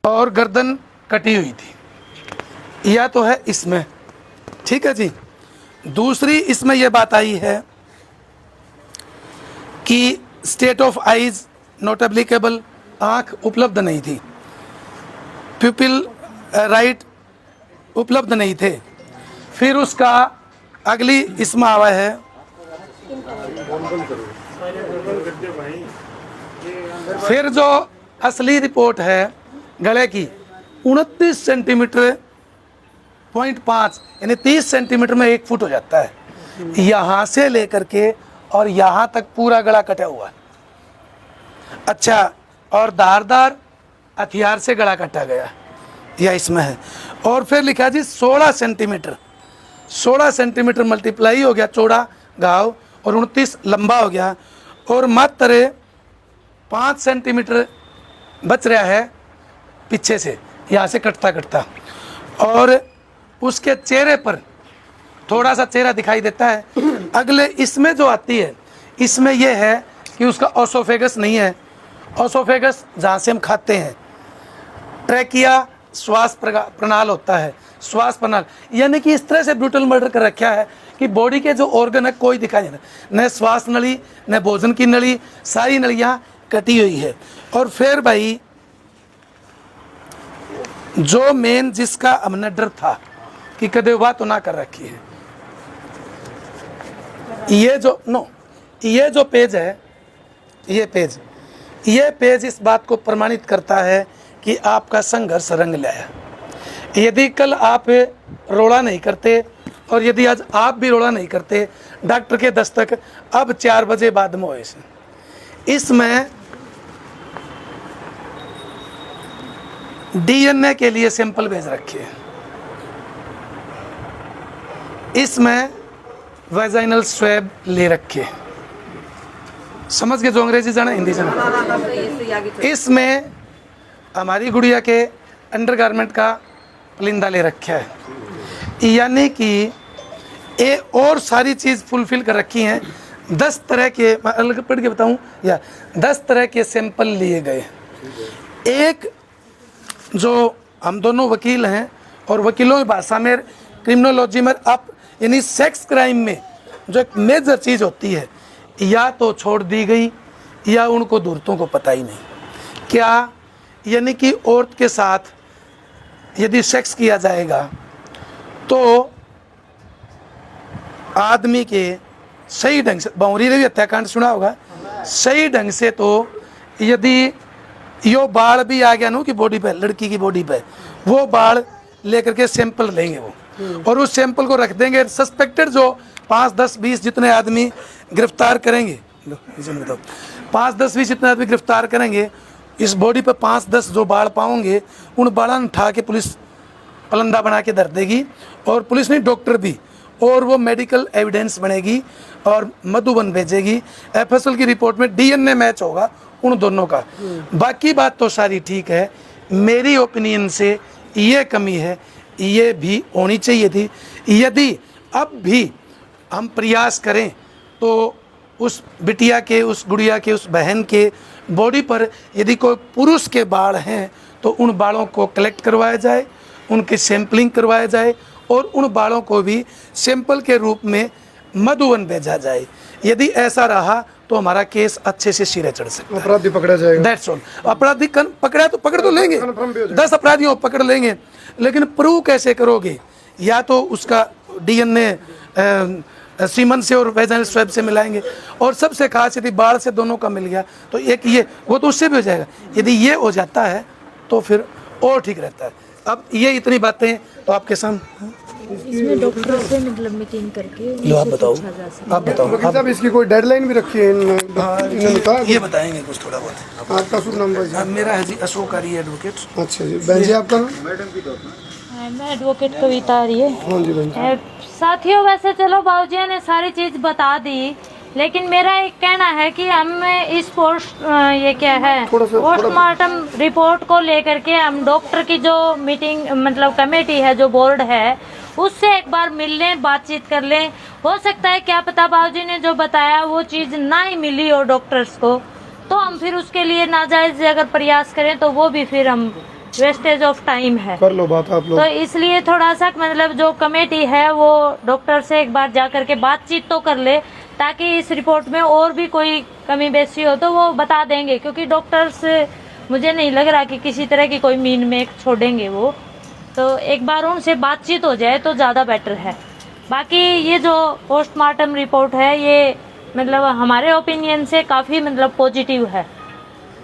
और गर्दन कटी हुई थी, या तो है इसमें, ठीक है जी। दूसरी इसमें यह बात आई है कि state of eyes not applicable, आँख उपलब्ध नहीं थी, प्यूपिल राइट उपलब्ध नहीं थे। फिर उसका अगली इसमें आवा है फिर जो असली रिपोर्ट है गले की 29 सेंटीमीटर .5 यानी 30 सेंटीमीटर में 1 फुट हो जाता है। यहाँ से लेकर के और यहाँ तक पूरा गला कटा हुआ है। अच्छा, और धारदार हथियार से गला काटा गया, या इसमें है। और फिर लिखा जी 16 सेंटीमीटर मल्टीप्लाई हो गया चौड़ा घाव और 29 लंबा हो गया, और मात्र 5 सेंटीमीटर बच रहा है पीछे से, यहाँ से कटता कटता। और उसके चेहरे पर थोड़ा सा चेहरा दिखाई देता है। अगले इसमें जो आती है, इसमें यह है कि उसका ओसोफेगस नहीं है। ओसोफेगस जहाँ से हम खाते हैं, ट्रैकिया श्वास प्रणाल होता है, श्वास प्रणाल, यानी कि इस तरह से ब्रूटल मर्डर कर रखा है कि बॉडी के जो ऑर्गन है कोई दिखाई नहीं, न श्वास नली न भोजन की नली, सारी नलियाँ कटी हुई है। और फिर भाई जो मेन जिसका हमने डर था कि कदे वाह तो ना कर रखी है, ये जो पेज है, ये पेज इस बात को प्रमाणित करता है कि आपका संघर्ष रंग लाया। यदि कल आप रोड़ा नहीं करते और यदि आज आप भी रोड़ा नहीं करते, डॉक्टर के दस्तक अब 4 बजे बाद में हुए। इसमें डीएनए के लिए सैंपल भेज रखे हैं, इसमें वेजाइनल स्वैब ले रखे, समझ गए? जो अंग्रेजी जाना हिंदी जाना। इसमें हमारी गुड़िया के अंडरगारमेंट का पलिंदा ले रखा है, यानी कि ये और सारी चीज़ फुलफिल कर रखी हैं। 10 तरह के, मैं अलग पढ़ के बताऊं या 10 तरह के सैंपल लिए गए। एक जो हम दोनों वकील हैं और वकीलों की भाषा में क्रिमिनोलॉजी में आप यानी सेक्स क्राइम में जो एक मेजर चीज़ होती है, या तो छोड़ दी गई या उनको दूरतों को पता ही नहीं क्या, यानी कि औरत के साथ यदि सेक्स किया जाएगा तो आदमी के सही ढंग से, बावरी ने भी हत्याकांड सुना होगा, सही ढंग से तो यदि यो बाल भी आ गया ना कि बॉडी पे, लड़की की बॉडी पे, वो बाल लेकर के सैंपल लेंगे वो, और उस सैंपल को रख देंगे। सस्पेक्टेड जो 5, 10, 20 जितने आदमी गिरफ्तार करेंगे, 5, 10, 20 जितने आदमी गिरफ्तार करेंगे, इस बॉडी पे 5, 10 जो बाल पाओगे, उन बालों उठा के पुलिस पलंदा बना के धर देगी, और पुलिस नहीं, डॉक्टर भी, और वो मेडिकल एविडेंस बनेगी और मधुबन भेजेगी। एफएसएल की रिपोर्ट में डीएनए मैच होगा उन दोनों का। बाकी बात तो सारी ठीक है, मेरी ओपिनियन से ये कमी है, ये भी होनी चाहिए थी। यदि अब भी हम प्रयास करें तो उस बिटिया के, उस गुड़िया के, उस बहन के बॉडी पर यदि कोई पुरुष के बाल हैं तो उन बालों को कलेक्ट करवाया जाए, उनकी सैंपलिंग करवाया जाए, और उन बालों को भी सैंपल के रूप में मधुबन भेजा जाए। यदि ऐसा रहा तो हमारा केस अच्छे से सिरे चढ़ सकता है, अपराधी पकड़ा जाएगा। That's all. अपराधी पकड़ा तो पकड़ तो लेंगे, 10 अपराधियों पकड़ लेंगे, लेकिन प्रूव कैसे करोगे? या तो उसका डीएनए सीमन से और वेजाइनल स्वैब से मिलाएंगे, और सबसे खास यदि बाल से दोनों का मिल गया तो एक ये, वो तो उससे भी हो जाएगा। यदि ये हो जाता है तो फिर और ठीक रहता है। अब ये इतनी बातें तो आपके सामने, इसमें डॉक्टर से मतलब मीटिंग करके लो आप बताओ, आप बताओ। वकील साहब, इसकी कोई डेडलाइन भी रखी है इन्होंने कहा? ये बताएंगे कुछ थोड़ा बहुत। आपका शुभ नाम बताइए। मेरा है जी अशोक आर्य एडवोकेट। अच्छा जी, बहन जी आपका? मैं एडवोकेट कविता आर्य। हाँ जी बहन जी। साथियों, वैसे चलो बाबूजी ने सारी चीज़ बता दी, लेकिन मेरा एक कहना है कि हम इस ये क्या है, पोस्टमार्टम रिपोर्ट को लेकर के हम डॉक्टर की जो मीटिंग मतलब कमेटी है, जो बोर्ड है, उससे एक बार मिल लें, बातचीत कर लें। हो सकता है क्या पता बाबूजी ने जो बताया वो चीज़ ना ही मिली हो डॉक्टर्स को, तो हम फिर उसके लिए नाजायज़ अगर प्रयास करें तो वो भी फिर हम वेस्टेज ऑफ टाइम है। कर लो बात आप लोग। तो इसलिए थोड़ा सा मतलब जो कमेटी है वो डॉक्टर से एक बार जा करके बातचीत तो कर ले, ताकि इस रिपोर्ट में और भी कोई कमी बेसी हो तो वो बता देंगे, क्योंकि डॉक्टर्स मुझे नहीं लग रहा कि किसी तरह की कोई मीन में छोड़ेंगे वो। तो एक बार उनसे बातचीत हो जाए तो ज़्यादा बेटर है। बाकी ये जो पोस्टमार्टम रिपोर्ट है ये मतलब हमारे ओपिनियन से काफ़ी मतलब पॉजिटिव है।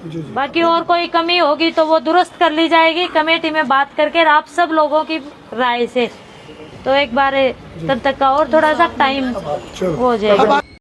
जी। बाकी और कोई कमी होगी तो वो दुरुस्त कर ली जाएगी कमेटी में बात करके आप सब लोगों की राय से। तो एक बार तब तक का और थोड़ा सा टाइम चलो। हो जाएगा।